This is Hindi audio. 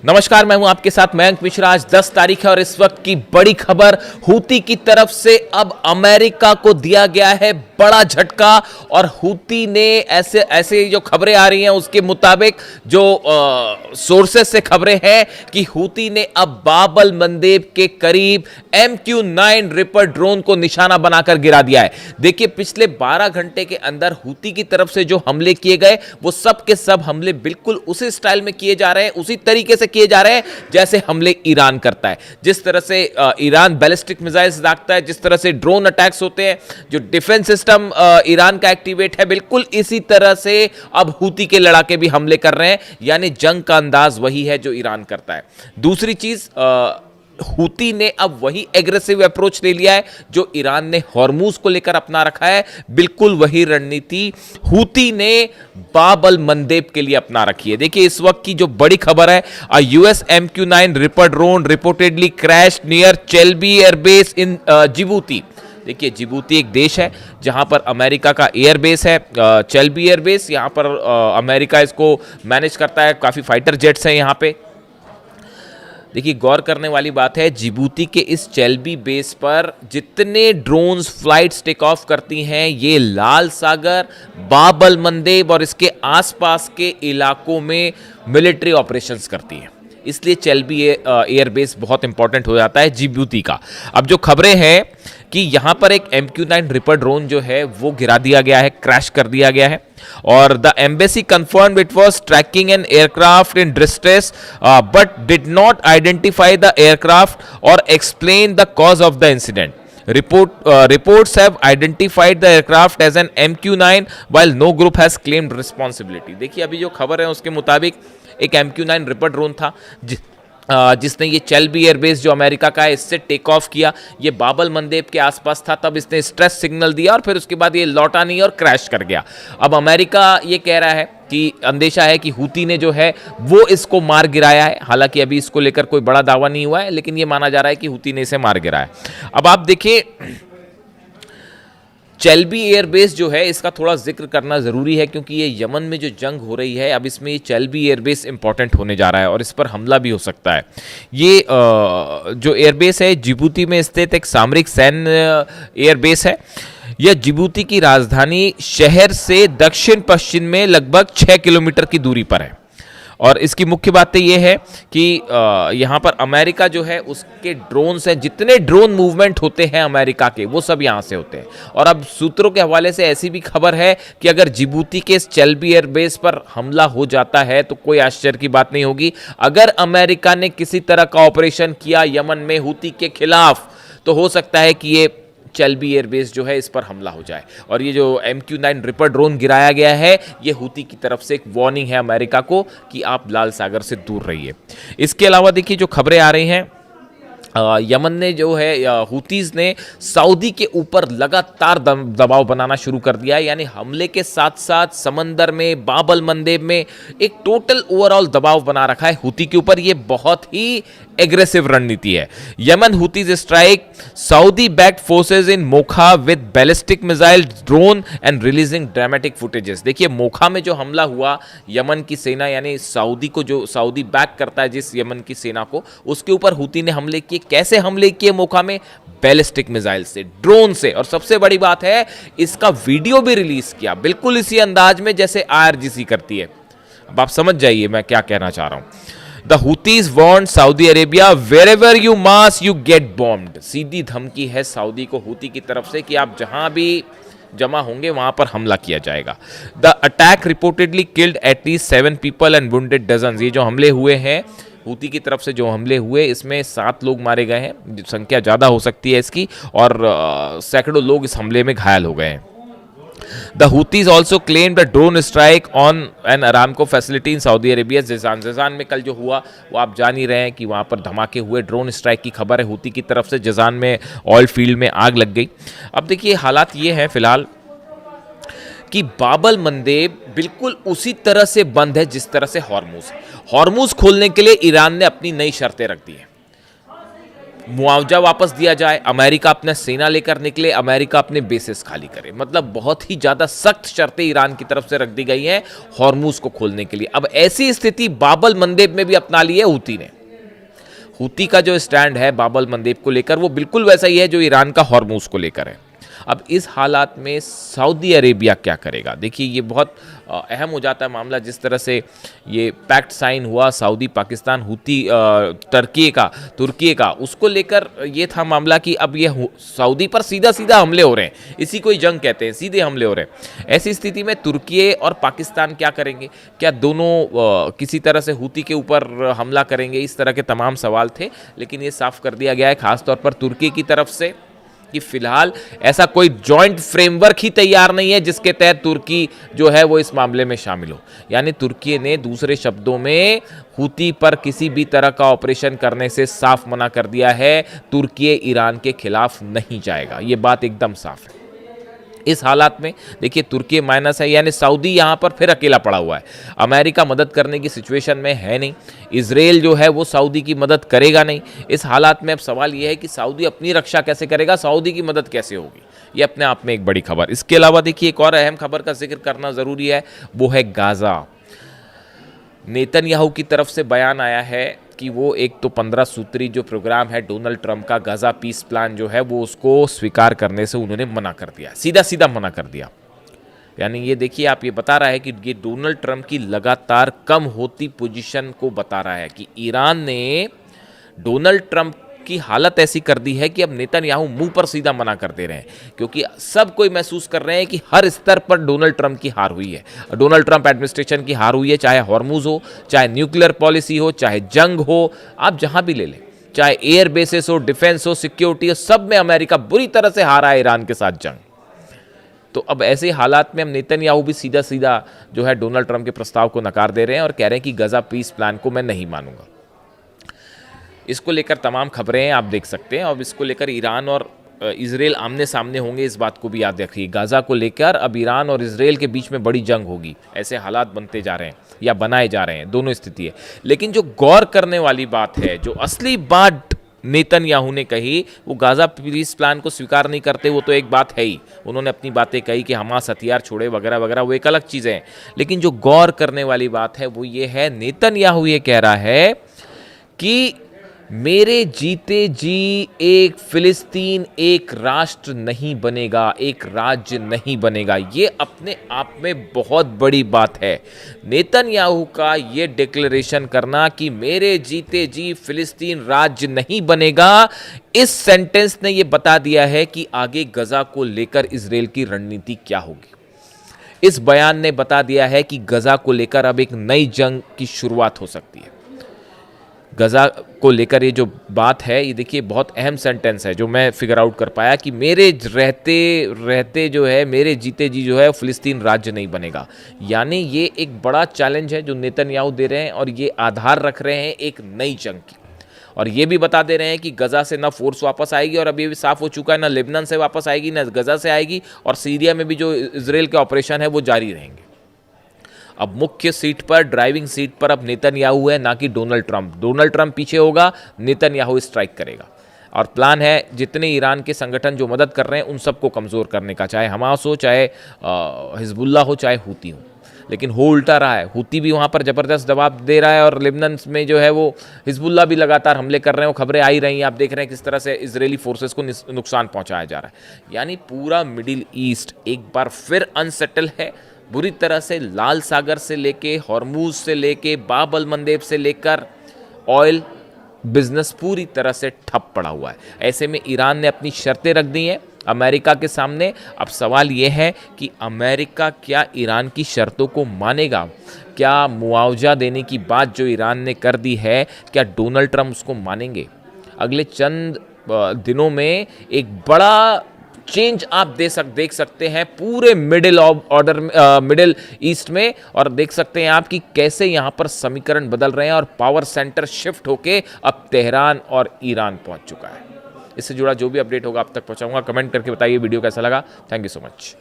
नमस्कार, मैं हूं आपके साथ मयंक मिश्रा। आज 10 तारीख है और इस वक्त की बड़ी खबर, हूती की तरफ से अब अमेरिका को दिया गया है बड़ा झटका। और हूती ने ऐसे ऐसे जो खबरें आ रही हैं उसके मुताबिक, जो सोर्सेस से खबरें हैं कि हूती ने अब बाब-अल मंदेब के करीब MQ-9 रिपर ड्रोन को निशाना बनाकर गिरा दिया है। देखिए, पिछले 12 घंटे के अंदर हूती की तरफ से जो हमले किए गए वो सब के सब हमले बिल्कुल उसी स्टाइल में किए जा रहे हैं, उसी तरीके से किए जा रहे हैं जैसे हमले ईरान करता है। जिस तरह से ईरान बैलिस्टिक मिसाइल्स दागता है, जिस तरह से ड्रोन अटैक्स होते हैं, जो डिफेंस सिस्टम ईरान का एक्टिवेट है, बिल्कुल इसी तरह से अब हूती के लड़ाके भी हमले कर रहे हैं। यानी जंग का अंदाज वही है जो ईरान करता है। दूसरी चीज, हूती ने अब वही एग्रेसिव अप्रोच ले लिया है जो ईरान ने हॉर्मूज को लेकर अपना रखा है। बिल्कुल वही रणनीति हूती ने बाब-अल मंदेब के लिए अपना रखी है। देखिए, इस वक्त की जो बड़ी खबर है, US MQ-9 reaper drone reportedly crash near चेल्बी एयरबेस इन जिबूती। देखिए, जिबूती एक देश है जहां पर अमेरिका का एयरबेस है, चेल्बी एयरबेस। यहां पर अमेरिका इसको मैनेज करता है, काफी फाइटर जेट्स हैं यहां पे। देखिए, गौर करने वाली बात है, जिबूती के इस चेल्बी बेस पर जितने ड्रोन्स फ्लाइट्स टेक ऑफ करती हैं, ये लाल सागर, बाब-अल मंदेब और इसके आसपास के इलाकों में मिलिट्री ऑपरेशंस करती हैं। इसलिए चेल्बी एयरबेस बहुत इंपॉर्टेंट हो जाता है जिबूती का। अब जो खबरें हैं कि यहां पर एक MQ-9 रिपर ड्रोन जो है वो गिरा दिया गया है, क्रैश कर दिया गया है। और the embassy confirmed it was tracking an aircraft in distress but did not identify the aircraft or explain the cause of the incident. Reports have identified the aircraft as an MQ-9 while no group has claimed responsibility। देखिए, अभी जो खबर है उसके मुताबिक एक MQ-9 रिपर ड्रोन था जिसने ये चेल्बी एयरबेस जो अमेरिका का है इससे टेक ऑफ किया। ये बाब-अल मंदेब के आसपास था, तब इसने स्ट्रेस सिग्नल दिया और फिर उसके बाद ये लौटा नहीं और क्रैश कर गया। अब अमेरिका ये कह रहा है कि अंदेशा है कि हूती ने जो है वो इसको मार गिराया है। हालांकि अभी इसको लेकर कोई बड़ा दावा नहीं हुआ है, लेकिन ये माना जा रहा है कि हूती ने इसे मार गिराया। अब आप देखिए, चेल्बी एयरबेस जो है इसका थोड़ा जिक्र करना ज़रूरी है क्योंकि ये यमन में जो जंग हो रही है, अब इसमें ये चेल्बी एयरबेस इंपॉर्टेंट होने जा रहा है और इस पर हमला भी हो सकता है। ये जो एयरबेस है जिबूती में स्थित एक सामरिक सैन्य एयरबेस है। यह जिबूती की राजधानी शहर से दक्षिण पश्चिम में लगभग 6 किलोमीटर की दूरी पर है। और इसकी मुख्य बातें यह है कि यहाँ पर अमेरिका जो है उसके ड्रोन्स हैं, जितने ड्रोन मूवमेंट होते हैं अमेरिका के वो सब यहाँ से होते हैं। और अब सूत्रों के हवाले से ऐसी भी खबर है कि अगर जिबूती के इस चेल्बी एयरबेस पर हमला हो जाता है तो कोई आश्चर्य की बात नहीं होगी। अगर अमेरिका ने किसी तरह का ऑपरेशन किया यमन में हूती के खिलाफ तो हो सकता है कि ये चेल्बी एयरबेस जो है इस पर हमला हो जाए। और ये जो MQ-9 रिपर ड्रोन गिराया गया है ये हूती की तरफ से एक वार्निंग है अमेरिका को कि आप लाल सागर से दूर रहिए। इसके अलावा देखिए, जो खबरें आ रही हैं, यमन ने जो है हूतीज़ ने सऊदी के ऊपर लगातार दबाव बनाना शुरू कर दिया है। यानी हमले के साथ साथ समंदर में, बाब-अल मंदेब में एक टोटल ओवरऑल दबाव बना रखा है हूती के ऊपर। ये बहुत ही एग्रेसिव रणनीति है। Yemen Houthis strike Saudi backed forces in Mokha with ballistic missile drone and releasing dramatic footages. देखिए, मोखा में जो हमला हुआ, यमन की सेना यानी सऊदी को, जो सऊदी बैक करता है जिस यमन की सेना को, उसके ऊपर हूती ने हमले किए। कैसे हमले किए मोखा में? बैलिस्टिक मिसाइल से, ड्रोन से। और सबसे बड़ी बात है, इसका वीडियो भी रिलीज किया बिल्कुल इसी अंदाज में जैसे IRGC करती है। अब आप समझ जाइए मैं क्या कहना चाह रहा हूं। The Houthis warned Saudi Arabia, wherever you mass, you get bombed। सीधी धमकी है सऊदी को हूती की तरफ से कि आप जहां भी जमा होंगे वहां पर हमला किया जाएगा। The attack reportedly killed at least 7 people and wounded dozens। ये जो हमले हुए हैं हूती की तरफ से, जो हमले हुए इसमें 7 लोग मारे गए हैं, संख्या ज़्यादा हो सकती है इसकी, और सैकड़ों लोग इस हमले में घायल हो गए हैं। The Houthis also claimed a drone strike on an Aramco facility in Saudi Arabia। जज़ान में कल जो हुआ वो आप जान ही रहे हैं कि वहाँ पर धमाके हुए, ड्रोन स्ट्राइक की खबर है हूती की तरफ से। जज़ान में ऑयल फील्ड में आग लग गई। अब देखिए, हालात ये हैं फिलहाल कि बाब-अल मंदेब बिल्कुल उसी तरह से बंद है जिस तरह से हॉर्मूज खोलने के लिए ईरान ने अपनी नई शर्तें रख दी हैं। मुआवजा वापस दिया जाए, अमेरिका अपना सेना लेकर निकले, अमेरिका अपने बेसिस खाली करे। मतलब बहुत ही ज़्यादा सख्त शर्तें ईरान की तरफ से रख दी गई हैं हॉर्मूज को खोलने के लिए। अब ऐसी स्थिति बाबल मंदेब में भी अपना ली है हूती ने। हूती का जो स्टैंड है बाबल मंदेब को लेकर वो बिल्कुल वैसा ही है जो ईरान का हॉर्मूज को लेकर है। अब इस हालात में सऊदी अरेबिया क्या करेगा? देखिए ये बहुत अहम हो जाता है मामला। जिस तरह से ये पैक्ट साइन हुआ सऊदी पाकिस्तान हूती तुर्की का उसको लेकर ये था मामला कि अब ये सऊदी पर सीधा सीधा हमले हो रहे हैं, इसी को ही जंग कहते हैं, सीधे हमले हो रहे हैं। ऐसी स्थिति में तुर्की और पाकिस्तान क्या करेंगे? क्या दोनों किसी तरह से हूती के ऊपर हमला करेंगे? इस तरह के तमाम सवाल थे, लेकिन ये साफ कर दिया गया है खासतौर पर तुर्की की तरफ से कि फिलहाल ऐसा कोई जॉइंट फ्रेमवर्क ही तैयार नहीं है जिसके तहत तुर्की जो है वो इस मामले में शामिल हो। यानी तुर्की ने दूसरे शब्दों में हूती पर किसी भी तरह का ऑपरेशन करने से साफ मना कर दिया है। तुर्की ईरान के खिलाफ नहीं जाएगा, ये बात एकदम साफ है। इस हालात में देखिए तुर्की माइनस है, यानी सऊदी यहाँ पर फिर अकेला पड़ा हुआ है। अमेरिका मदद करने की सिचुएशन में है नहीं, इजराइल जो है वो सऊदी की मदद करेगा नहीं। इस हालात में अब सवाल ये है कि सऊदी अपनी रक्षा कैसे करेगा, सऊदी की मदद कैसे होगी? ये अपने आप में एक बड़ी खबर। इसके अलावा देखिए एक और अहम खबर का जिक्र करना ज़रूरी है, वो है गाज़ा। नेतन्याहू की तरफ से बयान आया है कि वो एक तो 15 सूत्री जो प्रोग्राम है डोनाल्ड ट्रंप का गाज़ा पीस प्लान जो है वो उसको स्वीकार करने से उन्होंने मना कर दिया, सीधा सीधा मना कर दिया। यानी ये देखिए आप, ये बता रहा है कि ये डोनाल्ड ट्रंप की लगातार कम होती पोजीशन को बता रहा है कि ईरान ने डोनाल्ड ट्रंप की हालत ऐसी कर दी है कि अब नेतन्याहू मुंह पर सीधा मना कर दे रहे हैं, क्योंकि सब कोई महसूस कर रहे हैं कि हर स्तर पर डोनाल्ड ट्रंप की हार हुई है, डोनाल्ड ट्रंप एडमिनिस्ट्रेशन की हार हुई है। चाहे हॉर्मूज हो, चाहे न्यूक्लियर पॉलिसी हो, चाहे जंग हो, आप जहां भी ले लें, चाहे एयर बेसिस हो, डिफेंस हो, सिक्योरिटी हो, सब में अमेरिका बुरी तरह से हारा है ईरान के साथ जंग। तो अब ऐसे हालात में हम नेतन्याहू भी सीधा सीधा जो है डोनाल्ड ट्रंप के प्रस्ताव को नकार दे रहे हैं और कह रहे हैं कि गाज़ा पीस प्लान को मैं नहीं मानूंगा। इसको लेकर तमाम खबरें आप देख सकते हैं। और इसको लेकर ईरान और इजराइल आमने सामने होंगे, इस बात को भी याद रखिए। गाज़ा को लेकर अब ईरान और इजराइल के बीच में बड़ी जंग होगी, ऐसे हालात बनते जा रहे हैं या बनाए जा रहे हैं, दोनों स्थिति है। लेकिन जो गौर करने वाली बात है, जो असली बात नेतन्याहू ने कही, वो गाज़ा पीस प्लान को स्वीकार नहीं करते, वो तो एक बात है ही। उन्होंने अपनी बातें कही कि हमास हथियार छोड़े वगैरह वगैरह, वो एक अलग चीज़ें हैं। लेकिन जो गौर करने वाली बात है वो ये है, नेतन्याहू ये कह रहा है कि मेरे जीते जी एक फिलिस्तीन एक राष्ट्र नहीं बनेगा, एक राज्य नहीं बनेगा। ये अपने आप में बहुत बड़ी बात है। नेतन्याहू का ये डिक्लेरेशन करना कि मेरे जीते जी फिलिस्तीन राज्य नहीं बनेगा, इस सेंटेंस ने ये बता दिया है कि आगे गजा को लेकर इजराइल की रणनीति क्या होगी। इस बयान ने बता दिया है कि गजा को लेकर अब एक नई जंग की शुरुआत हो सकती है। गजा को लेकर ये जो बात है, ये देखिए बहुत अहम सेंटेंस है जो मैं फिगर आउट कर पाया कि मेरे रहते जो है, मेरे जीते जी जो है फिलिस्तीन राज्य नहीं बनेगा। यानी ये एक बड़ा चैलेंज है जो नेतन्याहू दे रहे हैं और ये आधार रख रहे हैं एक नई जंग की। और ये भी बता दे रहे हैं कि गजा से ना फोर्स वापस आएगी, और अब ये भी साफ हो चुका है ना लेबनान से वापस आएगी ना गजा से आएगी, और सीरिया में भी जो इजराइल के ऑपरेशन है वो जारी रहेंगे। अब मुख्य सीट पर, ड्राइविंग सीट पर अब नेतन्याहू है, ना कि डोनाल्ड ट्रंप। डोनाल्ड ट्रंप पीछे होगा, नेतन्याहू स्ट्राइक करेगा। और प्लान है जितने ईरान के संगठन जो मदद कर रहे हैं उन सबको कमज़ोर करने का, चाहे हमास हो, चाहे हिजबुल्ला हो, चाहे हूती हो। लेकिन हो उल्टा रहा है, हूती भी वहाँ पर ज़बरदस्त दबाव दे रहा है और लेबनान में जो है वो हिजबुल्ला भी लगातार हमले कर रहे हैं। वो खबरें आई रही हैं, आप देख रहे हैं किस तरह से इजरायली फोर्सेस को नुकसान पहुँचाया जा रहा है। यानी पूरा मिडिल ईस्ट एक बार फिर अनसेटल है बुरी तरह से। लाल सागर से लेके, हॉर्मूज से लेके, बाब अल मंदेब से लेकर ऑयल बिजनेस पूरी तरह से ठप पड़ा हुआ है। ऐसे में ईरान ने अपनी शर्तें रख दी हैं अमेरिका के सामने। अब सवाल यह है कि अमेरिका क्या ईरान की शर्तों को मानेगा? क्या मुआवजा देने की बात जो ईरान ने कर दी है, क्या डोनाल्ड ट्रंप उसको मानेंगे? अगले चंद दिनों में एक बड़ा चेंज आप देख सकते हैं पूरे मिडिल ईस्ट में, और देख सकते हैं आप कि कैसे यहां पर समीकरण बदल रहे हैं और पावर सेंटर शिफ्ट होके अब तेहरान और ईरान पहुंच चुका है। इससे जुड़ा जो भी अपडेट होगा आप तक पहुंचाऊंगा। कमेंट करके बताइए वीडियो कैसा लगा। Thank you so much.